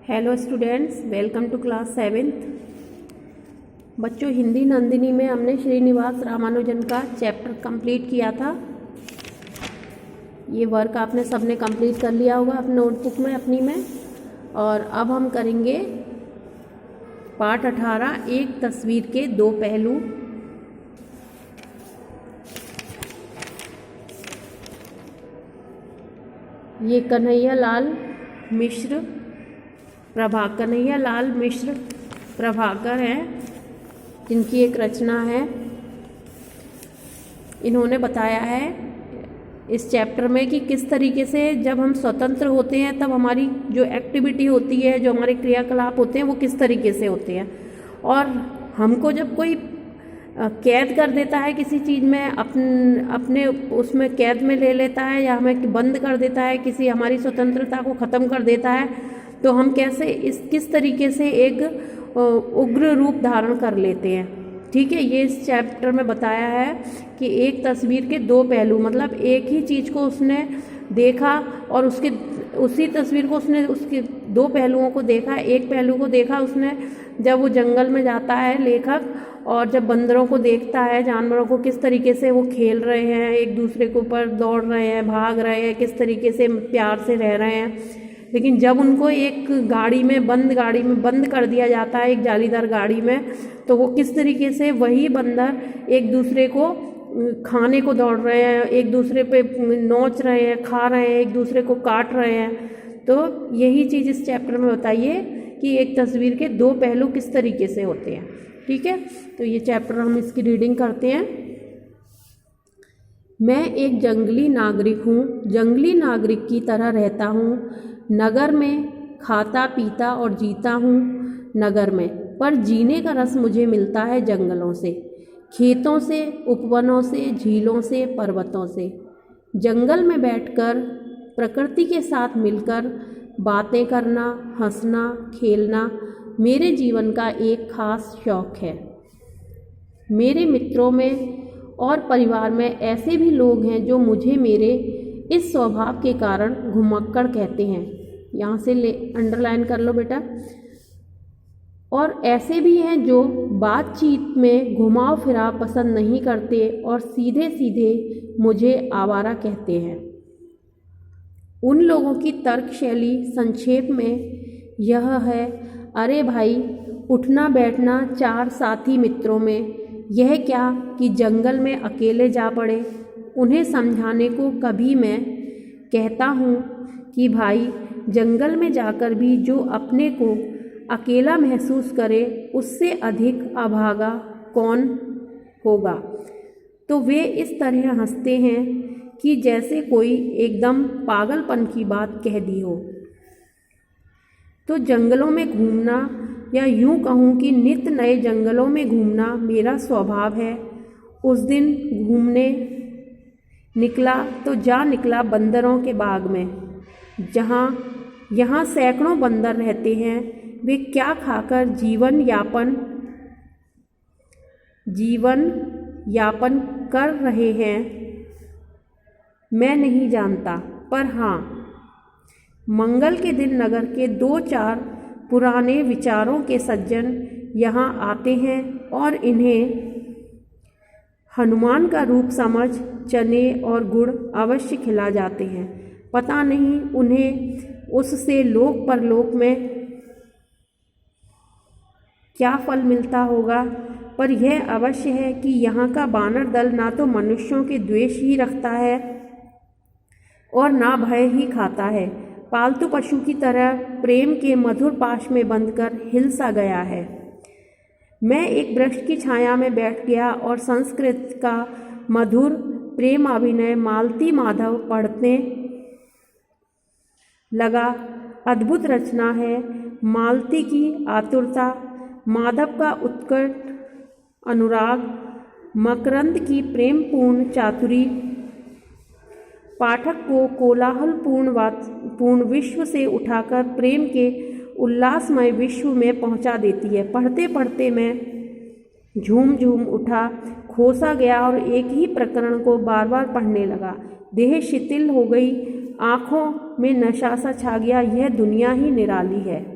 Hello students, welcome to class 7th। बच्चों, हिंदी नंदिनी में हमने श्रीनिवास रामानुजन का चैप्टर कंप्लीट किया था। ये वर्क आपने सबने कंप्लीट कर लिया होगा अपनी नोटबुक में अपनी में। और अब हम करेंगे पाठ 18, एक तस्वीर के दो पहलू। ये कन्हैया लाल मिश्र प्रभाकर हैं, जिनकी एक रचना है। इन्होंने बताया है इस चैप्टर में कि किस तरीके से जब हम स्वतंत्र होते हैं तब हमारी जो एक्टिविटी होती है, जो हमारे क्रियाकलाप होते हैं, वो किस तरीके से होते हैं। और हमको जब कोई कैद कर देता है किसी चीज़ में, अपने उसमें कैद में ले लेता है या हमें बंद कर देता है, किसी हमारी स्वतंत्रता को ख़त्म कर देता है, तो हम कैसे किस तरीके से एक उग्र रूप धारण कर लेते हैं। ठीक है, ये इस चैप्टर में बताया है कि एक तस्वीर के दो पहलू, मतलब एक ही चीज़ को उसने देखा और उसी तस्वीर को उसने उसके दो पहलुओं को देखा। एक पहलू को देखा उसने जब वो जंगल में जाता है लेखक, और जब बंदरों को देखता है, जानवरों को, किस तरीके से वो खेल रहे हैं, एक दूसरे के ऊपर दौड़ रहे हैं, भाग रहे हैं, किस तरीके से प्यार से रह रहे हैं। लेकिन जब उनको एक गाड़ी में बंद कर दिया जाता है, एक जालीदार गाड़ी में, तो वो किस तरीके से वही बंदर एक दूसरे को खाने को दौड़ रहे हैं, एक दूसरे पे नोच रहे हैं, खा रहे हैं, एक दूसरे को काट रहे हैं। तो यही चीज़ इस चैप्टर में बताइए कि एक तस्वीर के दो पहलू किस तरीके से होते हैं। ठीक है, तो ये चैप्टर हम इसकी रीडिंग करते हैं। मैं एक जंगली नागरिक हूँ, जंगली नागरिक की तरह रहता हूँ। नगर में खाता पीता और जीता हूँ नगर में, पर जीने का रस मुझे मिलता है जंगलों से, खेतों से, उपवनों से, झीलों से, पर्वतों से। जंगल में बैठकर प्रकृति के साथ मिलकर बातें करना, हंसना, खेलना मेरे जीवन का एक खास शौक है। मेरे मित्रों में और परिवार में ऐसे भी लोग हैं जो मुझे मेरे इस स्वभाव के कारण घुमक्कड़ कहते हैं। यहाँ से अंडरलाइन कर लो बेटा। और ऐसे भी हैं जो बातचीत में घुमाव फिराव पसंद नहीं करते और सीधे सीधे मुझे आवारा कहते हैं। उन लोगों की तर्क शैली संक्षेप में यह है, अरे भाई, उठना बैठना चार साथी मित्रों में, यह क्या कि जंगल में अकेले जा पड़े। उन्हें समझाने को कभी मैं कहता हूँ कि भाई, जंगल में जाकर भी जो अपने को अकेला महसूस करे, उससे अधिक अभागा कौन होगा। तो वे इस तरह हंसते हैं कि जैसे कोई एकदम पागलपन की बात कह दी हो। तो जंगलों में घूमना, या यूं कहूँ कि नित्य नए जंगलों में घूमना मेरा स्वभाव है। उस दिन घूमने निकला तो जा निकला बंदरों के बाग में, यहाँ सैकड़ों बंदर रहते हैं। वे क्या खाकर जीवन यापन कर रहे हैं मैं नहीं जानता, पर हाँ, मंगल के दिन नगर के 2-4 पुराने विचारों के सज्जन यहाँ आते हैं और इन्हें हनुमान का रूप समझ चने और गुड़ अवश्य खिला जाते हैं। पता नहीं उन्हें उससे लोक परलोक में क्या फल मिलता होगा, पर यह अवश्य है कि यहाँ का बानर दल ना तो मनुष्यों के द्वेष ही रखता है और ना भय ही खाता है। पालतू पशु की तरह प्रेम के मधुर पाश में बंधकर हिल सा गया है। मैं एक वृक्ष की छाया में बैठ गया और संस्कृत का मधुर प्रेम अभिनय मालती माधव पढ़ने लगा। अद्भुत रचना है। मालती की आतुरता, माधव का उत्कट अनुराग, मकरंद की प्रेमपूर्ण चातुरी पाठक को कोलाहलपूर्ण विश्व से उठाकर प्रेम के उल्लासमय विश्व में पहुंचा देती है। पढ़ते पढ़ते मैं झूम उठा, खोसा गया और एक ही प्रकरण को बार बार पढ़ने लगा। देह शिथिल हो गई, आँखों में नशा सा छा गया। यह दुनिया ही निराली है।